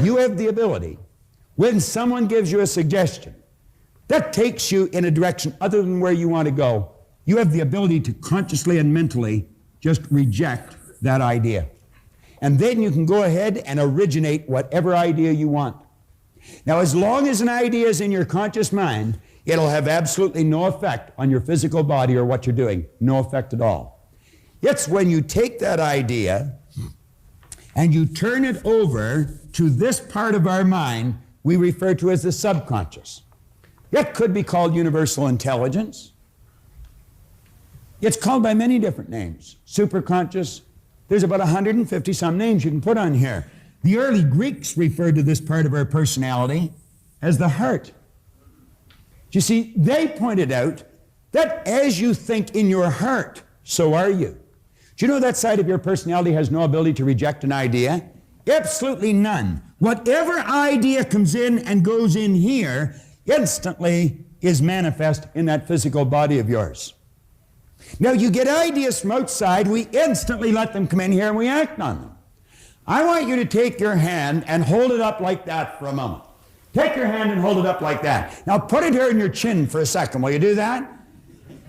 you have the ability, when someone gives you a suggestion that takes you in a direction other than where you want to go, you have the ability to consciously and mentally just reject that idea. And then you can go ahead and originate whatever idea you want. Now, as long as an idea is in your conscious mind, it'll have absolutely no effect on your physical body or what you're doing. No effect at all. It's when you take that idea and you turn it over to this part of our mind we refer to as the subconscious. It could be called universal intelligence. It's called by many different names. Superconscious. There's about 150 some names you can put on here. The early Greeks referred to this part of our personality as the heart. You see, they pointed out that as you think in your heart, so are you. Do you know that side of your personality has no ability to reject an idea? Absolutely none. Whatever idea comes in and goes in here instantly is manifest in that physical body of yours. Now, you get ideas from outside, we instantly let them come in here and we act on them. I want you to take your hand and hold it up like that for a moment. Take your hand and hold it up like that. Now, put it here in your chin for a second. Will you do that?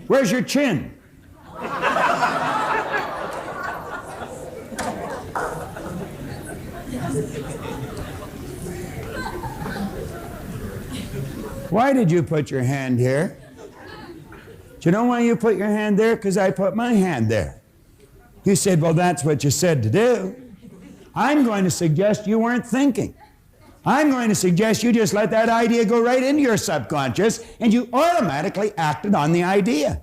Where's your chin? Why did you put your hand here? Do you know why you put your hand there? Because I put my hand there. You said, well, that's what you said to do. I'm going to suggest you weren't thinking. I'm going to suggest you just let that idea go right into your subconscious and you automatically acted on the idea.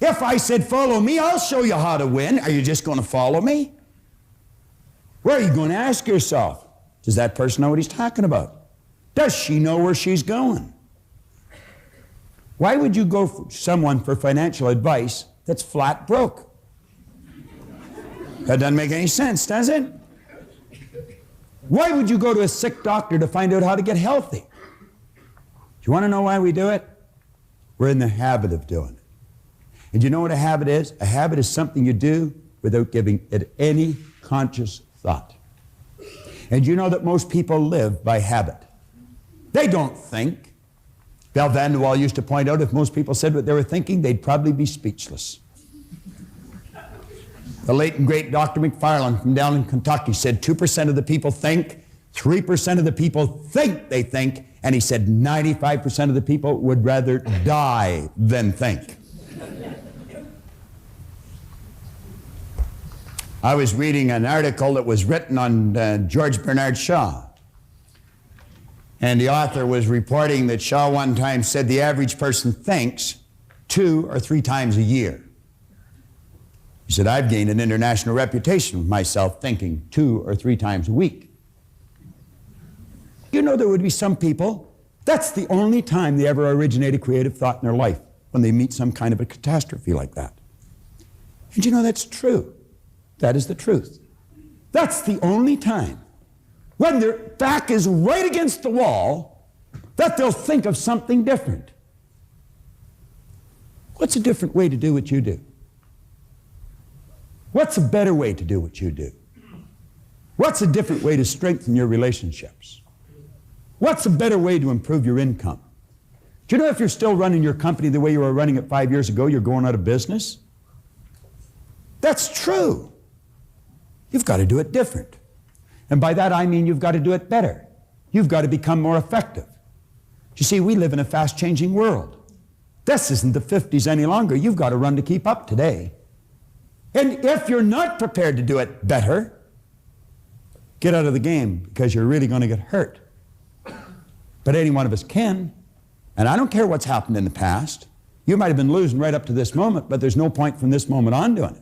If I said, follow me, I'll show you how to win. Are you just going to follow me? Where are you going to ask yourself? Does that person know what he's talking about? Does she know where she's going? Why would you go for someone for financial advice that's flat broke? That doesn't make any sense, does it? Why would you go to a sick doctor to find out how to get healthy? Do you want to know why we do it? We're in the habit of doing it. And you know what a habit is? A habit is something you do without giving it any conscious thought. And you know that most people live by habit. They don't think. Bell Vanderwall used to point out if most people said what they were thinking, they'd probably be speechless. The late and great Dr. McFarland from down in Kentucky said 2% of the people think, 3% of the people think they think, and he said 95% of the people would rather die than think. I was reading an article that was written on George Bernard Shaw. And the author was reporting that Shaw one time said the average person thinks 2 or 3 times a year. He said, I've gained an international reputation of myself thinking 2 or 3 times a week. You know, there would be some people, that's the only time they ever originate a creative thought in their life, when they meet some kind of a catastrophe like that. And you know, that's true. That is the truth. That's the only time when their back is right against the wall that they'll think of something different. What's a different way to do what you do? What's a better way to do what you do? What's a different way to strengthen your relationships? What's a better way to improve your income? Do you know if you're still running your company the way you were running it 5 years ago, you're going out of business? That's true. You've got to do it different. And by that I mean you've got to do it better. You've got to become more effective. You see, we live in a fast-changing world. This isn't the 50s any longer. You've got to run to keep up today. And if you're not prepared to do it better, get out of the game because you're really going to get hurt. But any one of us can. And I don't care what's happened in the past. You might have been losing right up to this moment, but there's no point from this moment on doing it.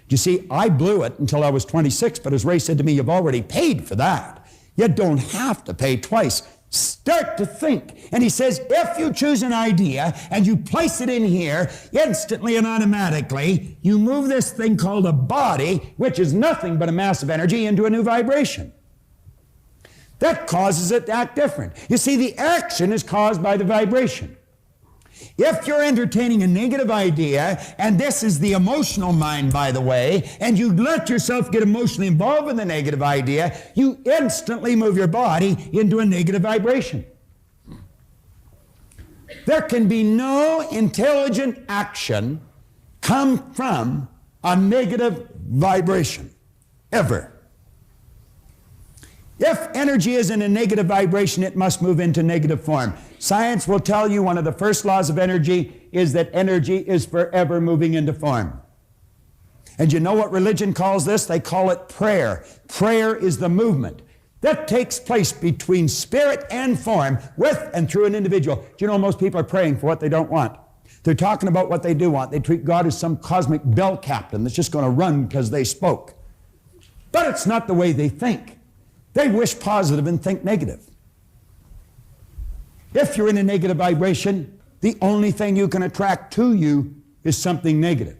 You see, I blew it until I was 26, but as Ray said to me, you've already paid for that. You don't have to pay twice. Start to think. And he says, if you choose an idea and you place it in here, instantly and automatically, you move this thing called a body, which is nothing but a mass of energy, into a new vibration. That causes it to act different. You see, the action is caused by the vibration. If you're entertaining a negative idea, and this is the emotional mind, by the way, and you let yourself get emotionally involved in the negative idea, you instantly move your body into a negative vibration. There can be no intelligent action come from a negative vibration, ever. If energy is in a negative vibration, it must move into negative form. Science will tell you one of the first laws of energy is that energy is forever moving into form. And you know what religion calls this? They call it prayer. Prayer is the movement that takes place between spirit and form with and through an individual. Do you know most people are praying for what they don't want? They're talking about what they do want. They treat God as some cosmic bell captain that's just going to run because they spoke. But it's not the way they think. They wish positive and think negative. If you're in a negative vibration, the only thing you can attract to you is something negative.